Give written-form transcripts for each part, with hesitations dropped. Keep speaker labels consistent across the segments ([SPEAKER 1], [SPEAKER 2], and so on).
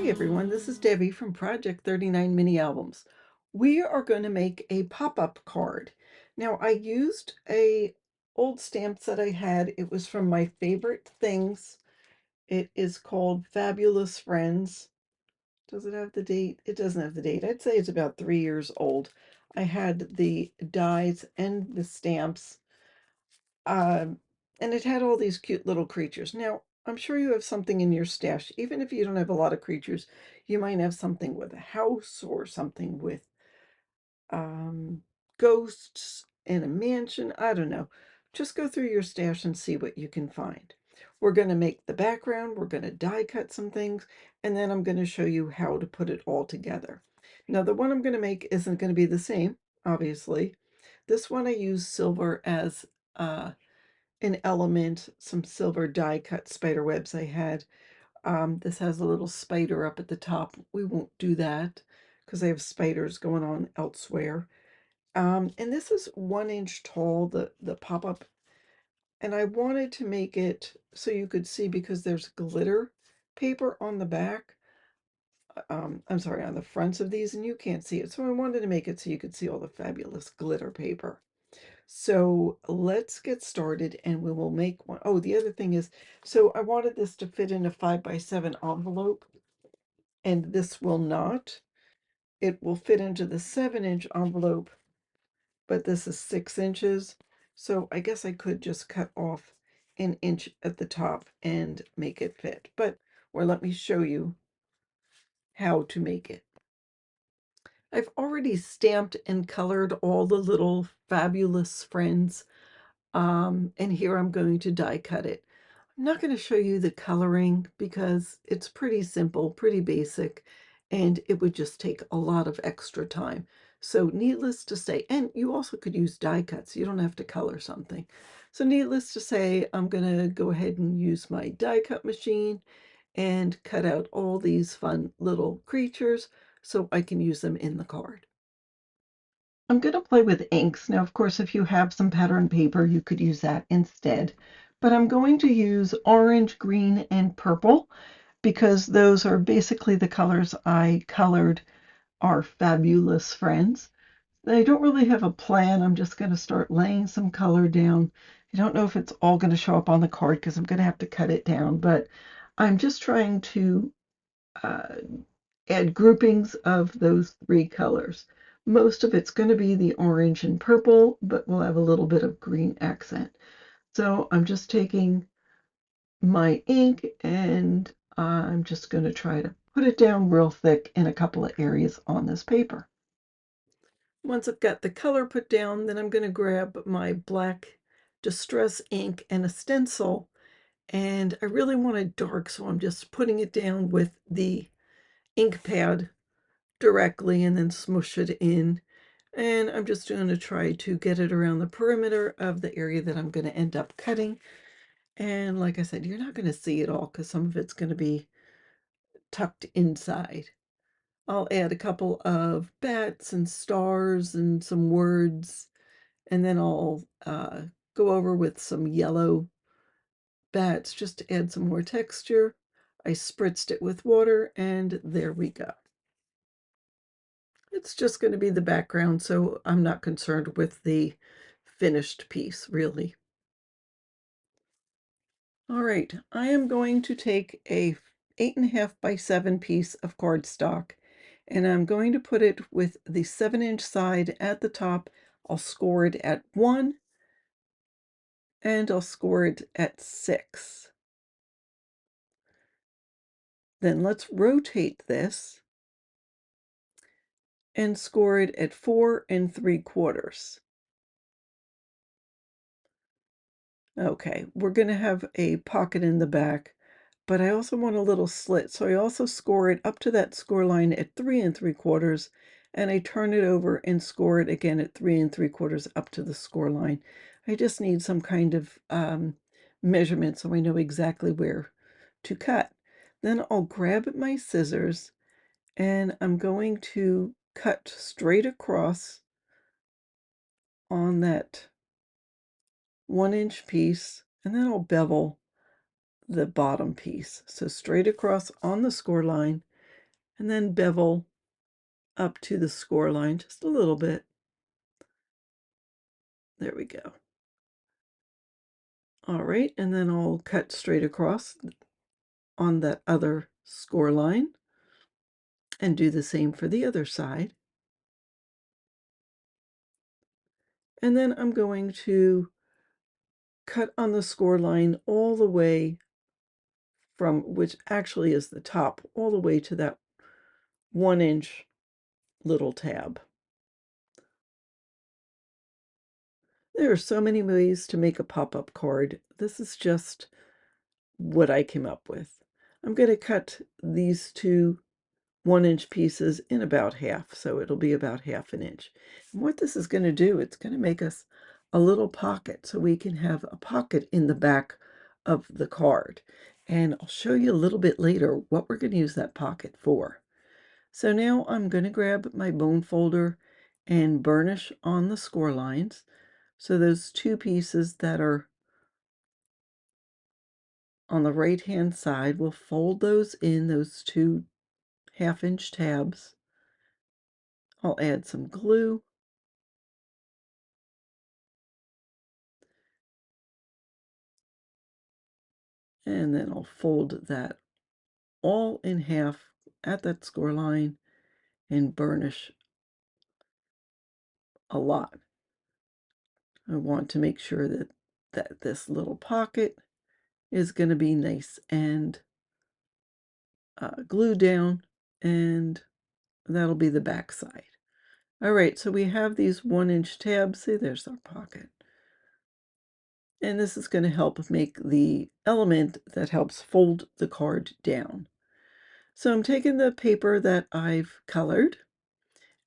[SPEAKER 1] Hi everyone, this is Debbie from Project 39 Mini Albums. We are going to make a pop-up card. Now I used a old stamp that I had. It was from my favorite things. It is called Fabulous Friends. Does it have the date? It doesn't have the date. I'd say it's about 3 years old. I had the dies and the stamps. And it had all these cute little creatures. Now, I'm sure you have something in your stash. Even if you don't have a lot of creatures, you might have something with a house or something with ghosts in a mansion. I don't know. Just go through your stash and see what you can find. We're going to make the background. We're going to die cut some things. And then I'm going to show you how to put it all together. Now, the one I'm going to make isn't going to be the same, obviously. This one I use silver as an element, some silver die cut spider webs I had. This has a little spider up at the top. We won't do that because I have spiders going on elsewhere. And this is 1 inch tall, the pop-up. And I wanted to make it so you could see because there's glitter paper on the back. I'm sorry, on the fronts of these, and you can't see it. So I wanted to make it so you could see all the fabulous glitter paper. So let's get started and we will make one. Oh, the other thing is, so I wanted this to fit in a 5x7 envelope, and this will not. It will fit into the 7-inch envelope, but this is 6 inches. So I guess I could just cut off an inch at the top and make it fit. Or let me show you how to make it. I've already stamped and colored all the little fabulous friends. And here I'm going to die cut it. I'm not going to show you the coloring because it's pretty simple, pretty basic, and it would just take a lot of extra time. So needless to say, and you also could use die cuts. You don't have to color something. So needless to say, I'm going to go ahead and use my die cut machine and cut out all these fun little creatures so I can use them in the card. I'm going to play with inks. Now, of course, if you have some pattern paper, you could use that instead. But I'm going to use orange, green, and purple because those are basically the colors I colored our fabulous friends. I don't really have a plan. I'm just going to start laying some color down. I don't know if it's all going to show up on the card because I'm going to have to cut it down, but I'm just trying to uh, add groupings of those 3 colors. Most of it's going to be the orange and purple, but we'll have a little bit of green accent. So I'm just taking my ink and I'm just going to try to put it down real thick in a couple of areas on this paper. Once I've got the color put down, then I'm going to grab my black distress ink and a stencil, and I really want it dark, so I'm just putting it down with the ink pad directly and then smush it in. And I'm just going to try to get it around the perimeter of the area that I'm going to end up cutting. And like I said, you're not going to see it all because some of it's going to be tucked inside. I'll add a couple of bats and stars and some words, and then I'll go over with some yellow bats just to add some more texture. I spritzed it with water, and there we go. It's just going to be the background, so I'm not concerned with the finished piece, really. All right, I am going to take a 8.5 by 7 piece of cardstock, and I'm going to put it with the 7-inch side at the top. I'll score it at 1, and I'll score it at 6. Then let's rotate this and score it at 4 3/4. Okay, we're going to have a pocket in the back, but I also want a little slit. So I also score it up to that score line at 3 3/4, and I turn it over and score it again at 3 3/4 up to the score line. I just need some kind of measurement so I know exactly where to cut. Then I'll grab my scissors and I'm going to cut straight across on that 1-inch piece, and then I'll bevel the bottom piece. So straight across on the score line, and then bevel up to the score line just a little bit. There we go. All right, and then I'll cut straight across on that other score line and do the same for the other side. And then I'm going to cut on the score line all the way from, which actually is the top, all the way to that 1-inch little tab. There are so many ways to make a pop-up card. This is just what I came up with. I'm going to cut these two 1-inch pieces in about half, so it'll be about 1/2 inch. And what this is going to do, it's going to make us a little pocket, so we can have a pocket in the back of the card. And I'll show you a little bit later what we're going to use that pocket for. So now I'm going to grab my bone folder and burnish on the score lines. So those two pieces that are on the right hand side, we'll fold those in, those two 1/2-inch tabs. I'll add some glue. And then I'll fold that all in half at that score line and burnish a lot. I want to make sure that this little pocket is going to be nice and glued down, and that'll be the back side. All right, so we have these 1-inch tabs. See, there's our pocket. And this is going to help make the element that helps fold the card down. So I'm taking the paper that I've colored,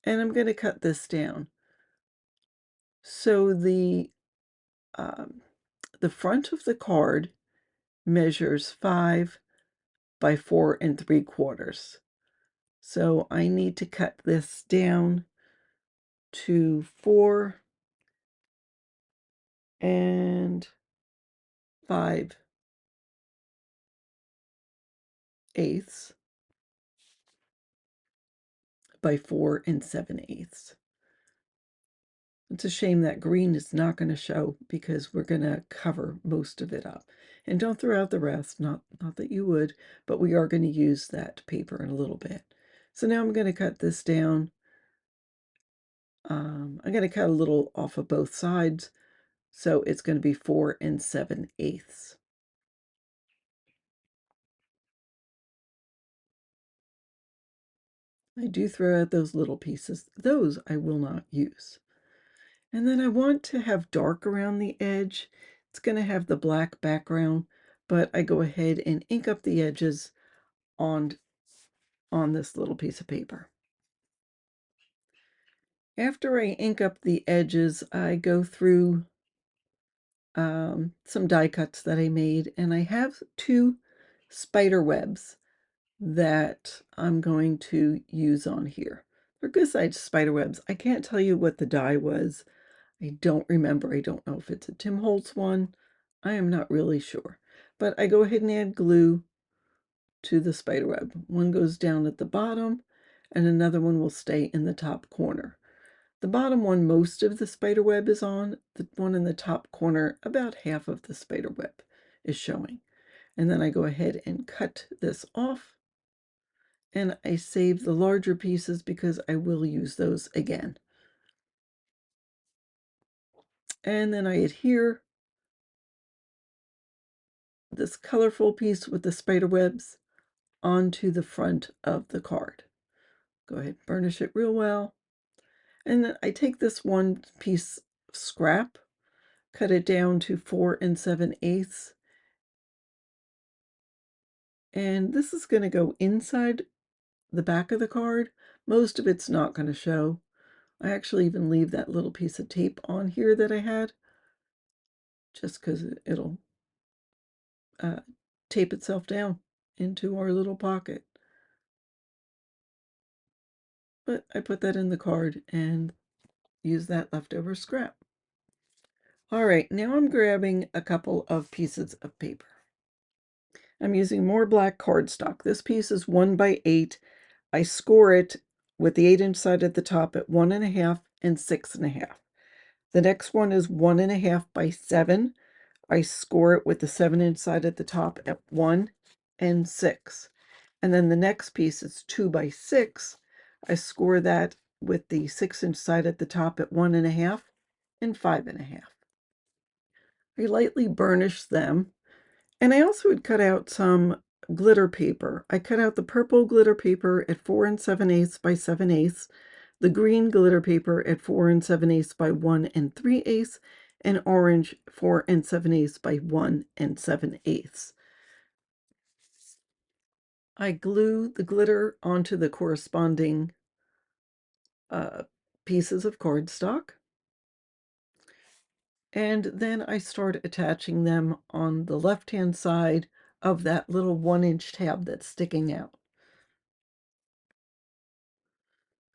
[SPEAKER 1] and I'm going to cut this down. So the front of the card measures 5 by 4 3/4. So I need to cut this down to 4 5/8 by 4 7/8. It's a shame that green is not going to show because we're going to cover most of it up. And don't throw out the rest, not that you would, but we are going to use that paper in a little bit. So now I'm going to cut this down. I'm going to cut a little off of both sides, so it's going to be 4 7/8. I do throw out those little pieces. Those I will not use. And then I want to have dark around the edge. It's going to have the black background, but I go ahead and ink up the edges on this little piece of paper. After I ink up the edges, I go through some die cuts that I made, and I have 2 spider webs that I'm going to use on here. They're good-sized spider webs. I can't tell you what the die was. I don't remember. I don't know if it's a Tim Holtz one. I am not really sure. But I go ahead and add glue to the spider web. One goes down at the bottom, and another one will stay in the top corner. The bottom one, most of the spider web is on. The one in the top corner, about half of the spider web is showing. And then I go ahead and cut this off. And I save the larger pieces because I will use those again. And then I adhere this colorful piece with the spider webs onto the front of the card. Go ahead, burnish it real well. And then I take this one piece of scrap, cut it down to 4 7/8. And this is going to go inside the back of the card. Most of it's not going to show. I actually even leave that little piece of tape on here that I had, just because it'll tape itself down into our little pocket. But I put that in the card and use that leftover scrap. All right, now I'm grabbing a couple of pieces of paper. I'm using more black cardstock. This piece is 1 by 8. I score it with the 8-inch side at the top at 1.5 and 6.5. The next one is 1.5 by 7. I score it with the 7-inch side at the top at 1 and 6. And then the next piece is 2 by 6. I score that with the 6-inch side at the top at 1.5 and 5.5. I lightly burnish them. And I also would cut out some glitter paper. I cut out the purple glitter paper at 4 7/8 by 7/8, the green glitter paper at 4 7/8 by 1 3/8, and orange 4 7/8 by 1 7/8. I glue the glitter onto the corresponding pieces of cardstock. And then I start attaching them on the left-hand side of that little 1-inch tab that's sticking out.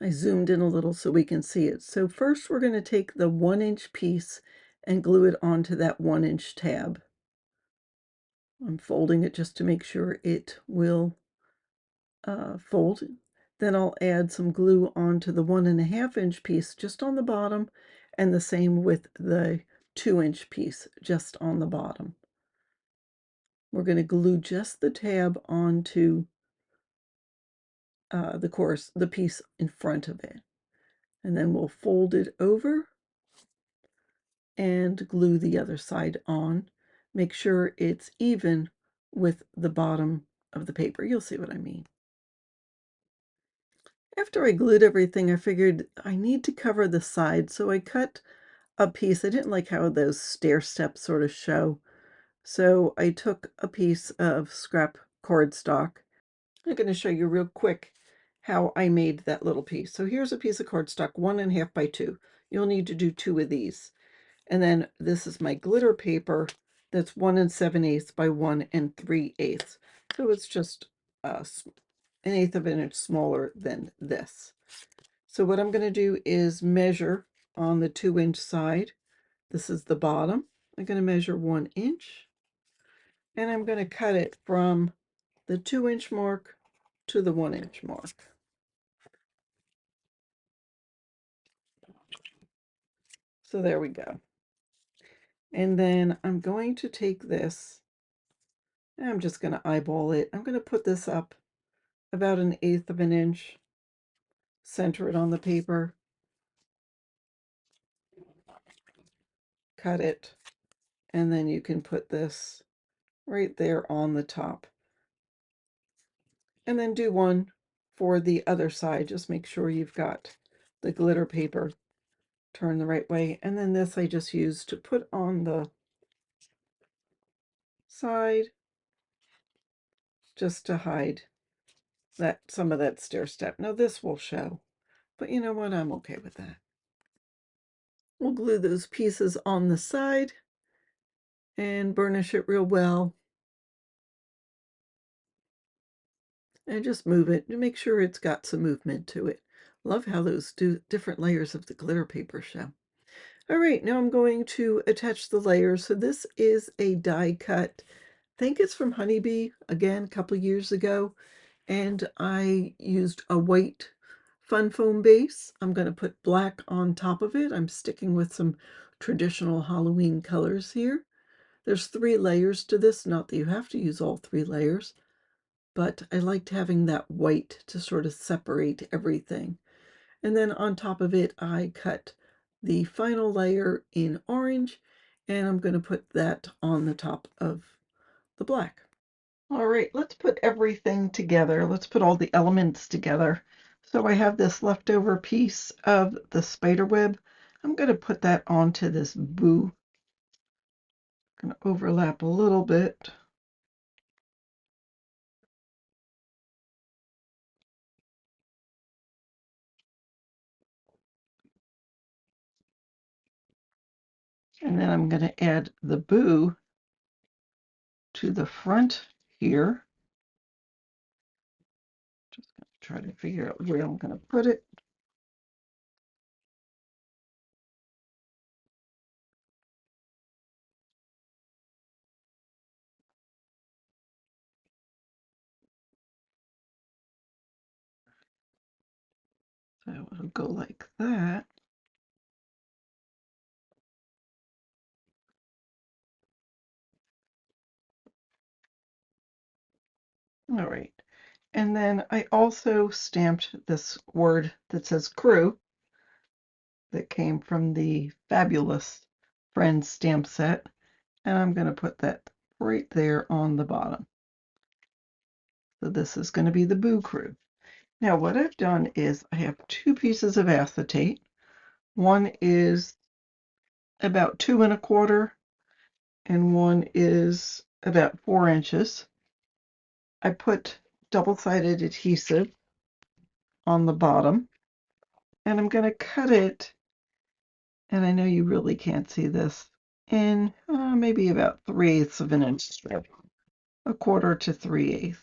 [SPEAKER 1] I zoomed in a little so we can see it. So first we're going to take the 1-inch piece and glue it onto that 1-inch tab. I'm folding it just to make sure it will fold. Then I'll add some glue onto the 1.5-inch piece just on the bottom, and the same with the 2-inch piece just on the bottom. We're going to glue just the tab onto the piece in front of it, and then we'll fold it over and glue the other side on. Make sure it's even with the bottom of the paper. You'll see what I mean. After I glued everything, I figured I need to cover the side, so I cut a piece. I didn't like how those stair steps sort of show, so I took a piece of scrap cardstock. I'm going to show you real quick how I made that little piece. So here's a piece of cardstock, 1.5 by 2. You'll need to do 2 of these. And then this is my glitter paper that's 1 7/8 by 1 3/8. So it's just 1/8 of an inch smaller than this. So what I'm going to do is measure on the 2-inch side. This is the bottom. I'm going to measure 1 inch. And I'm going to cut it from the 2-inch mark to the 1-inch mark. So there we go. And then I'm going to take this, and I'm just going to eyeball it. I'm going to put this up about 1/8 of an inch, center it on the paper, cut it, and then you can put this right there on the top. And then do one for the other side. Just make sure you've got the glitter paper turned the right way. And then this I just used to put on the side just to hide some of that stair step. Now this will show, but you know what? I'm okay with that. We'll glue those pieces on the side and burnish it real well. And just move it to make sure it's got some movement to it. Love how those different layers of the glitter paper show. All right, now I'm going to attach the layers. So this is a die cut. I think it's from Honeybee, again, a couple years ago. And I used a white fun foam base. I'm going to put black on top of it. I'm sticking with some traditional Halloween colors here. There's 3 layers to this, not that you have to use all 3 layers, but I liked having that white to sort of separate everything. And then on top of it, I cut the final layer in orange, and I'm going to put that on the top of the black. All right, let's put everything together. Let's put all the elements together. So I have this leftover piece of the spider web. I'm going to put that onto this boo. I'm going to overlap a little bit. And then I'm going to add the boo to the front here. Just going to try to figure out where I'm going to put it. So it'll go like that. All right. And then I also stamped this word that says crew that came from the Fabulous Friends stamp set. And I'm going to put that right there on the bottom. So this is going to be the Boo Crew. Now what I've done is I have two pieces of acetate. One is about 2¼ and one is about 4 inches. I put double-sided adhesive on the bottom and I'm going to cut it, and I know you really can't see this, in maybe about 3/8 of an inch strip, 1/4 to 3/8.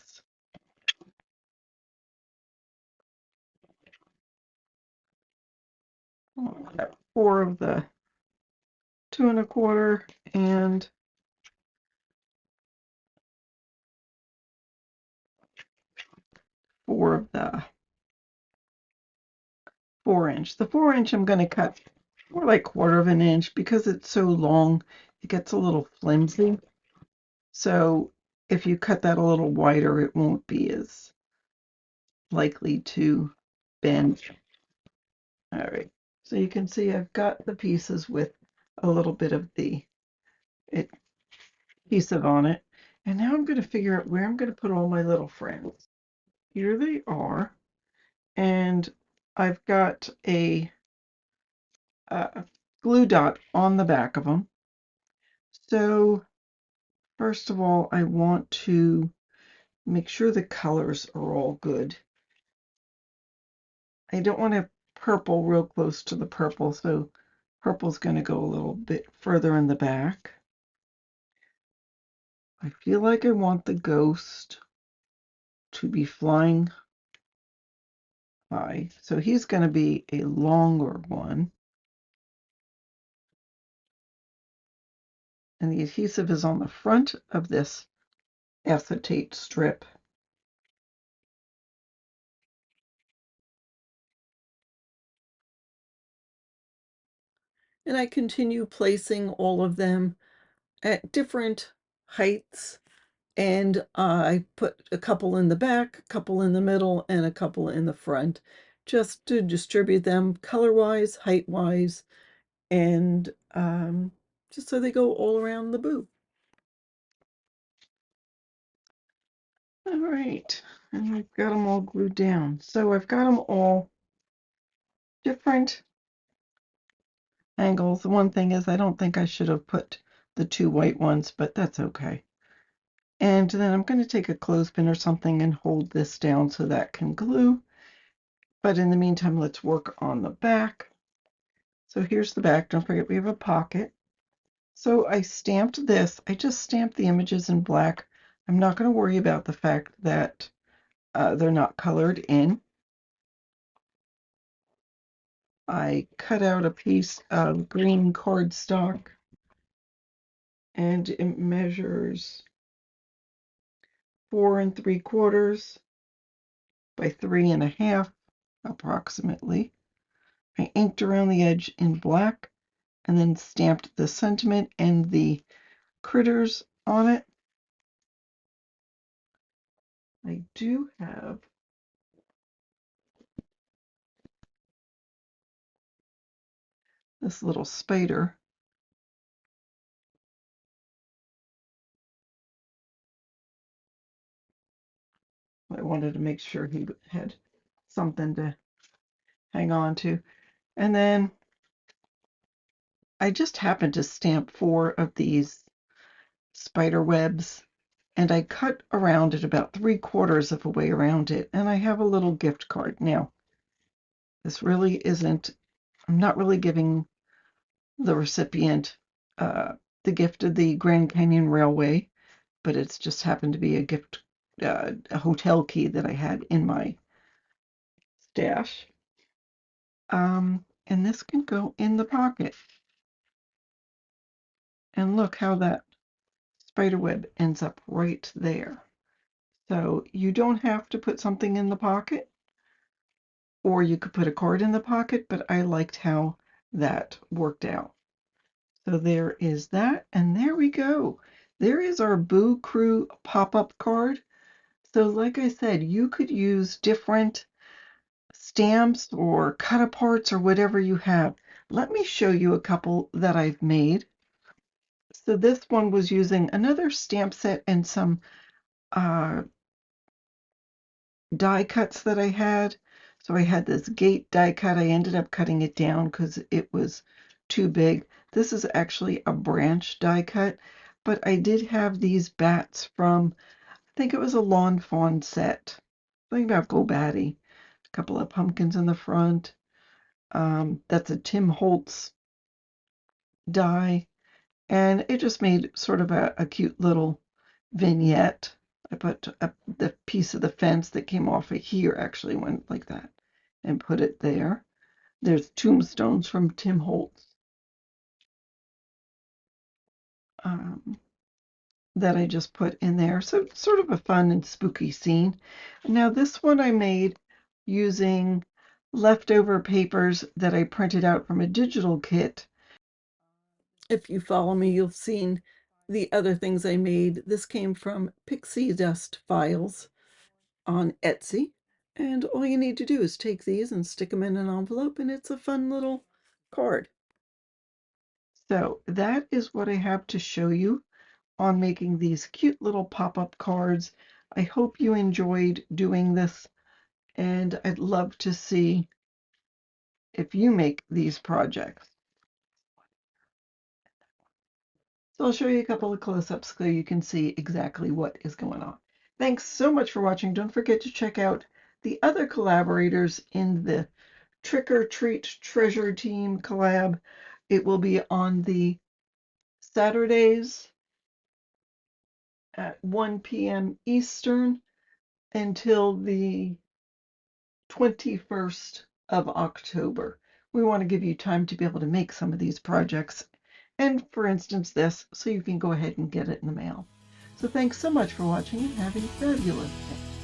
[SPEAKER 1] I'll cut 4 of the 2¼ and 4 of the 4 inch. The 4 inch I'm going to cut more like 1/4 of an inch because it's so long, it gets a little flimsy. So if you cut that a little wider, it won't be as likely to bend. All right, so you can see I've got the pieces with a little bit of the adhesive on it. And now I'm going to figure out where I'm going to put all my little friends. Here they are. And I've got a glue dot on the back of them. So first of all, I want to make sure the colors are all good. I don't want to purple real close to the purple, so purple's going to go a little bit further in the back. I feel like I want the ghost to be flying high, so he's going to be a longer one. And the adhesive is on the front of this acetate strip. And I continue placing all of them at different heights. And I put a couple in the back, a couple in the middle, and a couple in the front, just to distribute them color-wise, height-wise, and just so they go all around the booth. All right, and I've got them all glued down. So I've got them all different angles. The one thing is I don't think I should have put the 2 white ones, but that's okay. And then I'm going to take a clothespin or something and hold this down so that can glue. But in the meantime, let's work on the back. So here's the back. Don't forget we have a pocket. So I stamped this. I just stamped the images in black. I'm not going to worry about the fact that they're not colored in. I cut out a piece of green cardstock, and it measures 4 3/4 by 3½ approximately. I inked around the edge in black and then stamped the sentiment and the critters on it. I do have this little spider. I wanted to make sure he had something to hang on to. And then I just happened to stamp 4 of these spider webs, and I cut around it about 3/4 of a way around it, and I have a little gift card. Now, this really isn't, I'm not really giving the recipient the gift of the Grand Canyon Railway, but it's just happened to be a gift, a hotel key that I had in my stash. And this can go in the pocket. And look how that spider web ends up right there. So you don't have to put something in the pocket, or you could put a card in the pocket, but I liked how that worked out. So there is that, and there we go. There is our Boo Crew pop-up card. So like I said, you could use different stamps or cut aparts or whatever you have. Let me show you a couple that I've made. So this one was using another stamp set and some die cuts that I had. So I had this gate die cut. I ended up cutting it down because it was too big. This is actually a branch die cut, but I did have these bats from, I think it was a Lawn Fawn set. Something about Go Batty. A couple of pumpkins in the front. That's a Tim Holtz die. And it just made sort of a cute little vignette. I put the piece of the fence that came off of here actually went like that and put it there. There's tombstones from Tim Holtz that I just put in there. So sort of a fun and spooky scene. Now this one I made using leftover papers that I printed out from a digital kit. If you follow me, you've seen the other things I made. This came from Pixie Dust Files on Etsy. And all you need to do is take these and stick them in an envelope, and it's a fun little card. So that is what I have to show you on making these cute little pop-up cards. I hope you enjoyed doing this, and I'd love to see if you make these projects. So I'll show you a couple of close-ups so you can see exactly what is going on. Thanks so much for watching. Don't forget to check out the other collaborators in the Trick or Treat Treasure Team collab. It will be on the Saturdays at 1 p.m. Eastern until the 21st of October. We want to give you time to be able to make some of these projects, and for instance this, so you can go ahead and get it in the mail. So thanks so much for watching and having a fabulous day.